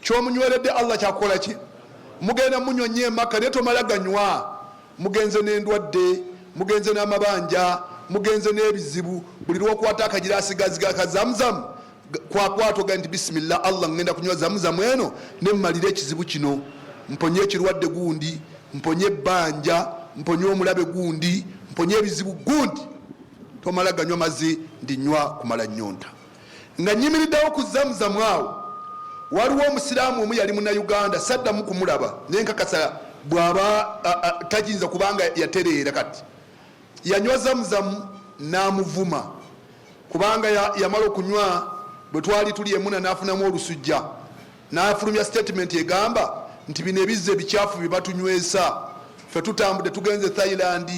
kyomunyweredde allah kyakukola ki mugenda munywa nnyo emaka naye tomala ganywa mugenze n'endwadde mugenze n'amabanja mugenze n'ebizibu buli lwokwata akagira asigaziga ka zamzamu kwakwatoga nti bisimillah allah ngenda kunywa zamuzamu eno nemmalira ekizibu kino mponye ekirwadde gundi mponye ebbanja mponye omulabe gundi mponye ebizibu gundi tomala ganywa mazi ndinywa kumala nyonta nga nyimiriddewo ku zamuzamu awo waliwo omusiraamu omu yali munauganda saddamu kumulaba naye nkakasa bw'aba tayinza kubanga yatereera kati yanywa zamuzamu n'amuvuma kubanga yamala okunywa bwe twali tuli emuna n'afunamu olusujja n'afulumya statement egamba nti bino ebizze ebikyafu bye batunywesa ffe tutambudde tugenze Thailand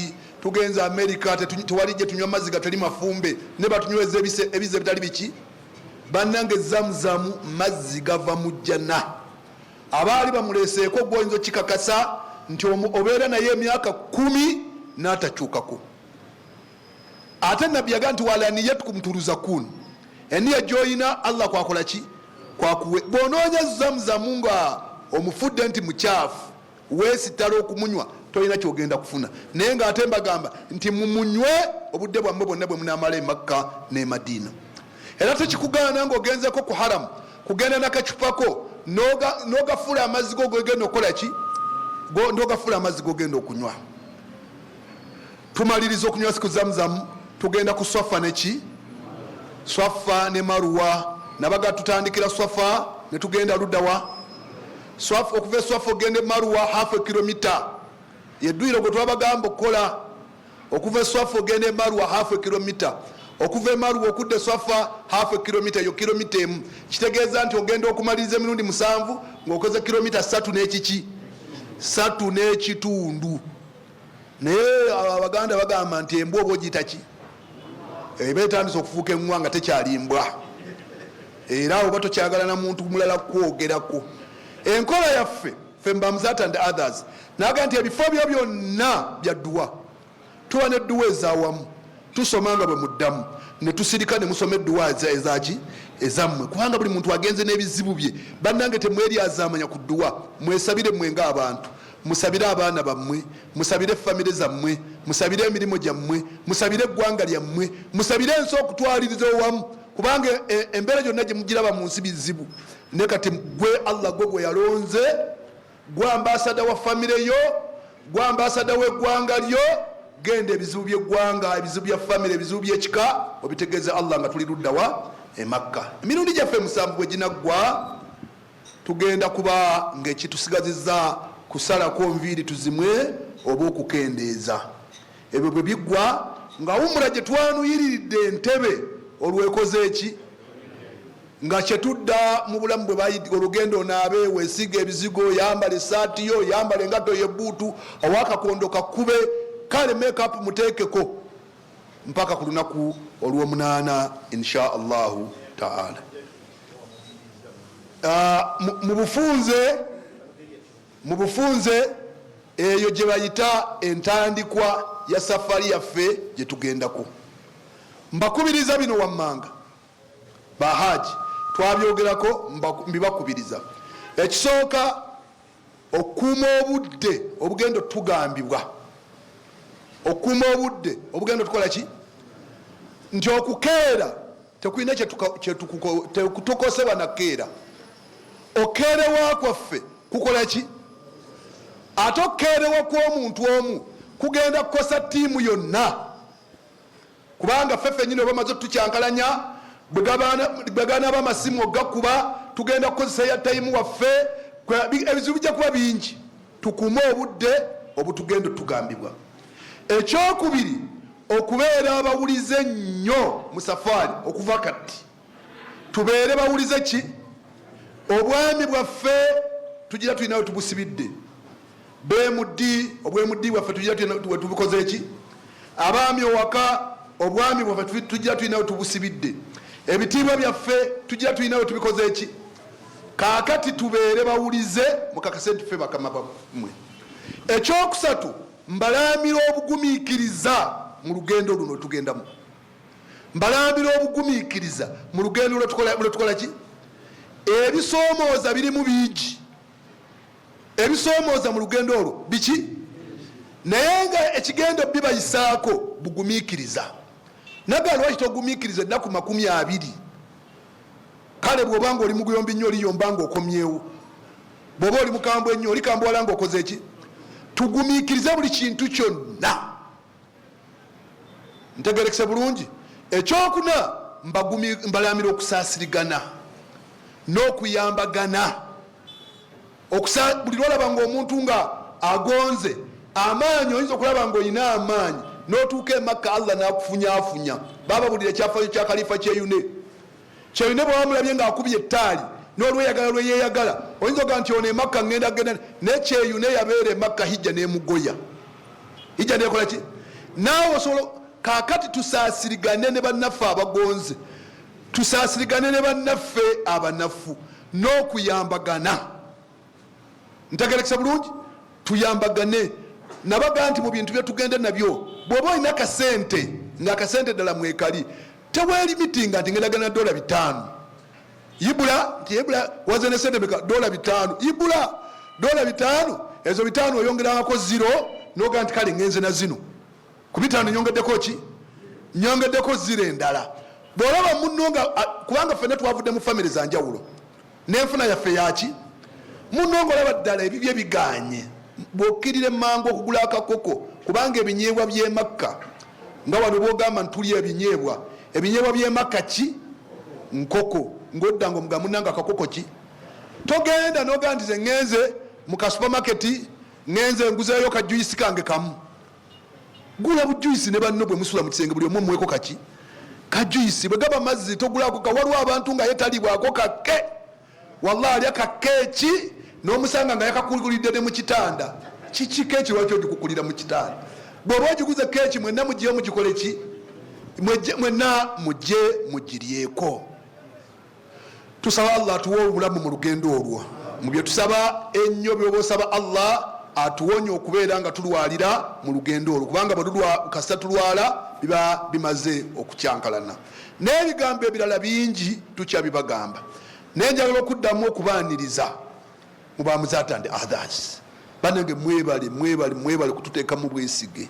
tugenze America tewali gye tunywa mazzi gatali mafumbe ne batunyweza ebizze bitali biki bannange zamuzamu mazzi gava mu jjana abaali bamuleeseeko gwoyinza okikakasa nti obeera naye emyaka 10 n'atakyukako ate nabbi yaga nti walaniyatukum turuzakun eniya gyoyina allah kwakola ki kwakuwe bwonoonya zamuzamu nga omufudde nti mukyafu weesitala okumunywa tolina kyogenda kufuna naye nga ate mbagamba nti mumunywe obudde bwammwe bwonna bwe munamala e Makka ne Madina era tekikugaana ngaogenzeko ku haramu kugenda nakacupako n'ogafuula amazzi go gogenda okukola ki n'ogafuula amazzi gogenda okunywa tumaliriza okunywa siku zamuzamu tugenda ku swafa neki swafa ne maruwa nabaga tutandikira swafa netugenda luddawa swafa okuva eswafa ogende maruwa half a kilomita yedduyiro gwe twabagamba okukola okuva eswafa ogende maruwa half a kilomita okuva emaruwa okudde swafa half a kilomita yo kilomita emu kitegeeza nti ogenda okumaliriza emirundi 7 ng'okoze kilomita 3 n'ekiki 3 n'ekitundu naye abaganda bagamba nti embwa oba ogiyita ki eba etandise okufuuka eŋŋwa nga tekyalimbwa era oba tokyagala na muntu mulala kwogerako enkola yaffe ffe mbamuzat and others naga nti ebifo byo byonna bya dduwa tuba nedduwa ezaawamu tusoma nga bwe muddamu netusirika nemusoma edduwa ezaki ezammwe kubanga buli muntu agenze n'ebizibu bye bannange temweryazamanya ku dduwa mwesabire mmwe ng'abantu musabire abaana bammwe musabire famire zammwe musabire emirimu gyammwe musabire eggwanga lyammwe musabire ensi okutwaliriza owamu kubanga embeera gyonna gye mugiraba mu nsi bizibu ne kati gwe allah gwe yalonze gwe ambasada wa famire yo gwe ambasada w'eggwanga lyo genda ebizibu by'eggwanga ebizibu bya famire ebizibu by'ekika obitegeeze allah nga tuli luddawa e Makka emirundi gyaffe 7 bwe ginaggwa tugenda kuba ng'ekitusigazizza kusalako nviiri tuzimwe oba okukendeeza ebyo bwe biggwa nga umra gye twanuyiriridde entebe olwekoze eki nga kyetudda mu bulamu bwe bayidde olugendo naabe weesiga ebizigo yambala esaati yo yambala engatto yebuutu owakakondo kakube kale makeup muteekeko mpaka ku lunaku olw'omunaana insha allahu taala. mu bufunze eyo gye bayita entandikwa ya safari yaffe gye tugendako. Mbakubiriza bino wammanga bahaji twabyogerako mbibakubiriza. Ekisooka okuuma obudde obugendo tugambibwa okuuma obudde obugendo tukola ki nti okukeera tekulina tukukosebwa nakeera okeerewa kwaffe kukola ki ate okukeerewa kw'omuntu omu kugenda kukosa tiimu yonna kubanga ffeffe nyine bamaze tutukyankalanya bwegana bamasimu ogakuba tugenda kukozesa ya tayimu waffe ebizibu bijja kuba bingi. Tukume obudde obutugendo tugambibwa. Ekyokubiri okubeera abawulize nnyo mu safari okuva kati tubeere bawulize ki obwami bwaffe tugira tulinawe tubusibidde bemudi obwemudi bwaffe tugira tubikoze eki abaami owaka obwami bwaffe tugira tulinawe tubusibidde ebitiibwa byaffe tugira tulinawe tubikoze eki kaakati tubeere bawulize mukakase nti ffe bakama bamwe. Ekyokusatu mbalambira obugumiikiriza mu lugendo luno tugendamu. Mbalambira obugumiikiriza mu lugendo lwetukola ki ebisoomooza birimu bingi ebisoomooza mu lugendo olwo biki naye nga ekigendo bibayisaako bugumiikiriza. Naga lwaki togumiikiriza ennaku 20 kale bw'obanga oli muguyombi nnyo oliyombanga okomyewo bw'oba oli mukambwe nnyo olikambwala nga okoze eki tugumiikirize buli kintu kyonna. Ntegerekese bulungi. Ekyokuna mbalamira okusaasirigana n'okuyambagana. Buli lwolaba ng'omuntu nga agonze amaanyi oyinza okulaba ng'olina amaanyi n'otuuka emakka Allah n'akufunyaafunya. Bababulira ekyafayo kya Khalifa Kyeyune bwe bamulabye ng'akubye ettaali n'olweyagala lweyeyagala oyinza oga nti ono emakka ngenda genda naye Kyeyune yabeera emakka hijja n'emugoya hijja nekola ki naawe osobola kaakati tusaasirigane ne bannaffe abagonze tusaasirigane ne bannaffe abanafu n'okuyambagana. Ntegerekesa bulungi tuyambagane nabaga nti mu bintu byetugenda nabyo bw'oba olina kasente ng'akasente ddala mwekali teweerimitinga nti ngendagana $5 ibula nti ibula waze ne sente meka $5 ibula $5 ezo 5 oyongerangako 0 noga nti kale ngenze na zino ku 5 nyongeddeko ki nyongeddeko 0 endala bw'olaba munno nga kubanga ffenna twavudde mu famire za njawulo n'enfuna yaffe yaki munno ng'olaba ddala ebibye biganye bw'okkirire mangu okugula akakoko kubanga ebinyeebwa by'emakka nga wano bw'ogamba ntulya ebinyeebwa by'emakka ki nkoko ng'odda ng'omuga munnanga akakoko ki togenda n'ogandize ngenze mu kasupamaketi ngenze nguzeeyo kajuyisi kange kamu gula bujuyisi ne banno bwe musula mu kisenge buli omu omweko kaki kajuyisi bwe gaba mazzi togulako waliwo abantu nga yetalibwako kake wallahi alya kakeeki n'omusanga nga yakakukulidde ne mu kitanda kiki keeki lwaki ogikukulira mu kitanda bw'oba ogiguze keeki mwenna mugiye mugikole ki mwenna mujje mugiryeko. Tusaba Allah atuwe obulamu mu lugendo olwo mu bye tusaba ennyo byoba osaba Allah atuwonye okubeera nga tulwalira mu lugendo olwo kubanga kasita tulwala biba bimaze okukyankalana. N'ebigambo ebirala bingi tukyabibagamba naye njagala okuddamu okubaaniriza mubamuzatande others banange mwebale kututeeka mu bwesige.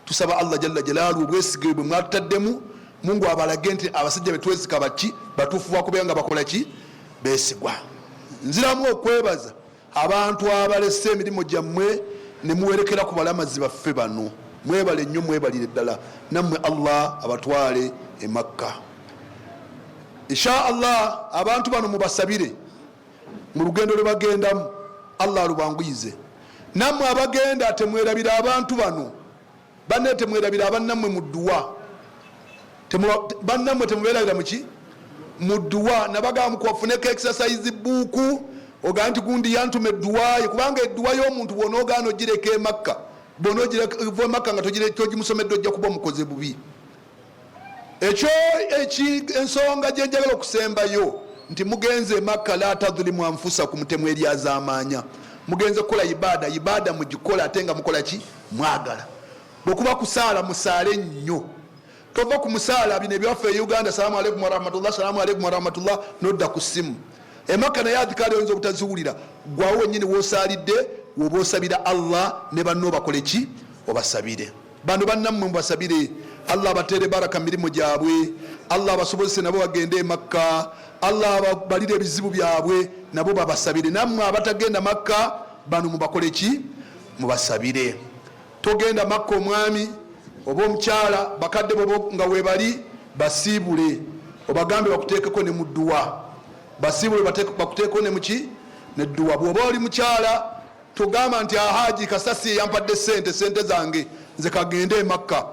Tusaba Allah jalla jalaalu obwesige bwe mwatutaddemu Mungu abalage nti abasajja betwezika baki batuufu bakubeera nga bakola ki beesigwa. Nziramu okwebaza abantu abalese emirimu gyammwe ne muwerekera ku balamazi baffe bano mwebale nnyo mwebalire ddala nammwe Allah abatwale e Makka insha Allah. Abantu bano mubasabire mu lugendo lwe bagendamu Allah alubanguyize nammwe abagenda temwerabira abantu bano banne temwerabira abannammwe mu dduwa, bannammwe temubeerabira muki mu dduwa. Nabagamba mukubafuneko exercise buuku ogaa nti gundi yantuma edduwaye, kubanga edduwa y'omuntu bw'onoogaana ogireka emakka, bw'onoogiva emakka nga togimusomedde ojja kuba omukoze bubi. Ekyo ensonga gye njagala okusembayo nti mugenze emakka la tadhulimu anfusakum, temweryazaamaanya. Mugenze kukola ibada mugikola ate nga mukola ki? Mwagala. Bwekuba kusaala musaale nnyo, tova ku musaala bino ebyaffe e Uganda, salaamu aleikum warahmatullah, salaamu aleikum warahmatullah, nodda ku ssimu. Emakka naye adhikaali oyinza obutaziwulira, gwawe wennyini woosaalidde woba osabira Allah ne banno bakole ki? Obasabire. Bano bannammwe mubasabire, Allah abatere baraka mirimu gyabwe, Allah abasobozese nabo bagende Makka, Allah ababalire ebizibu byabwe nabo babasabire. Nammwe abatagenda Makka, bano mubakole ki? Mubasabire. Togenda Makka omwami oba omukyala bakadde bobo nga webali basiibule, obagambe bakuteekeko ne mu dduwa, basiibule bakuteekeko ne muki? Ne dduwa. Bw'oba oli mukyala togamba nti Haji kasasi yampadde sente zange nze kagende Makka.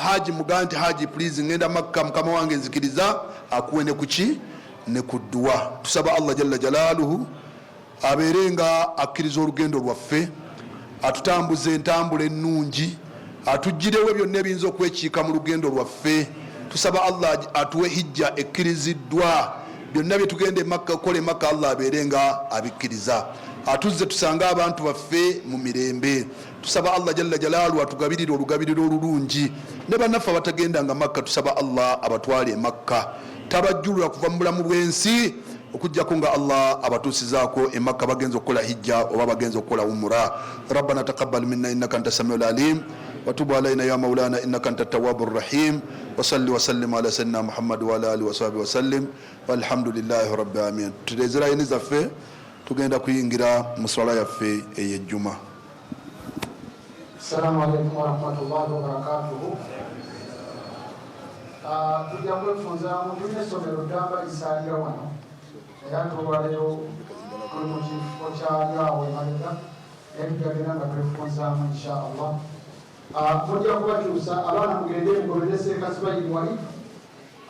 Haji mugaa nti Haji please ngenda Makka, mukama wange nzikiriza akuwe ne kuki? Ne ku dduwa. Tusaba Allah jalla jalaaluhu abeere nga akkiriza olugendo lwaffe, atutambuze entambula ennungi, atuggirewo byonna ebiyinza okwekiika mu lugendo lwaffe. Tusaba Allah atuwe hijja ekkiriziddwa, byonna byetugenda Makka okole Makka Allah abeere nga abikkiriza, atuzze tusange abantu baffe mu mirembe. Tusaba Allah jalla jalaalu atugabirire olugabiriro olulungi. Ne bannaffe abatagendanga Makka tusaba Allah abatwale Makka, tabajjulula kuva mu bulamu bw'ensi okujjako nga Allah abatuusizaako e Makka bagenza okukola hijja oba bagenza okukola umura. Rabbana taqabbal minna innaka anta samiul alim wa tub alayna ya maulana innaka anta tawwabur rahim wa salli wa sallim ala sayyidina Muhammad wa ala alihi wa sahbihi wa sallim walhamdulillahi rabbil alamin. Tulezera yini zaffe tugenda kuyingira mu swala yaffe ey'ejjuma. Assalamu alaikum warahmatullahi wabarakatuhu. Tujja kwefunza mu essomero ddamba lisaalira wano era olwaleero tuli mu kifo kyali awo emabega naye tujagenda nga twefunzaamu insha Allah. Mujja kubakyusa abaana mugende mugoberese ekasibayiri wali,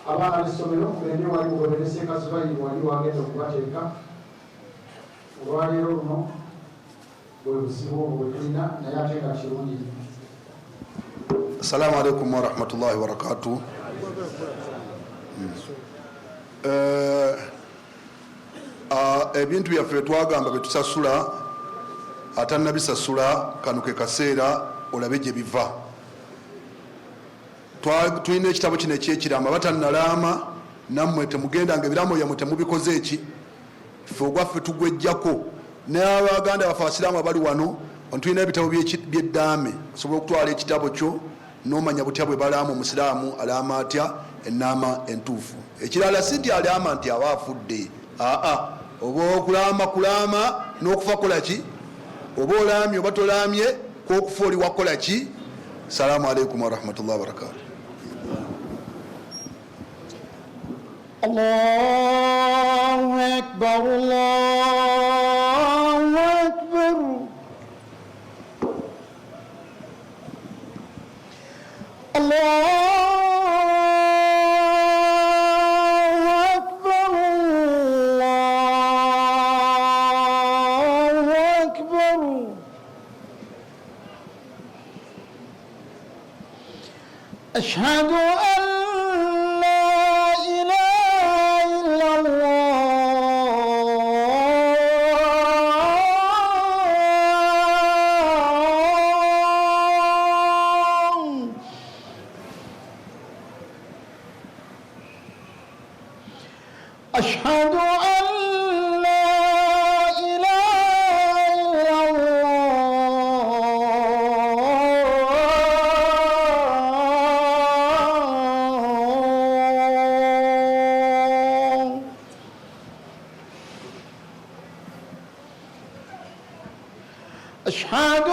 abaana b'essomero mugende wali mugoberese ekasibayiri wali wagenda okubateeka. Olwaleero luno bwe buzibu obwo bwe tulina naye ate nga kirungi. Assalamu alaikum warahmatullahi wabarakatuh. Ebintu byaffe twagamba betusasula atannabisasula kano ke kaseera olabe gye biva. Tulina ekitabo kino ekyekirama batannalaama nammwe temugendanga ebiraamo byammwe temubikoze eki ffe ogwaffe tugwejjako n'abaganda baffe abasiraamu abali wano tulina ebitabo by'eddaame osobola okutwala ekitabo kyo n'omanya butya bwe balaama omusiraamu alaama atya ennaama entuufu. Ekirala si nti alaama nti aba afudde, oba okulaama n'okufa kola ki? Oba olaamye oba tolaamye kwokufa oli wakola ki? Salaamu alaikum warahmatullahi wabarakatuh. Allahu akbar, Allahu akbar. أشهد أن لا إله إلا الله. أشهد أن لا إله إلا الله. أشهد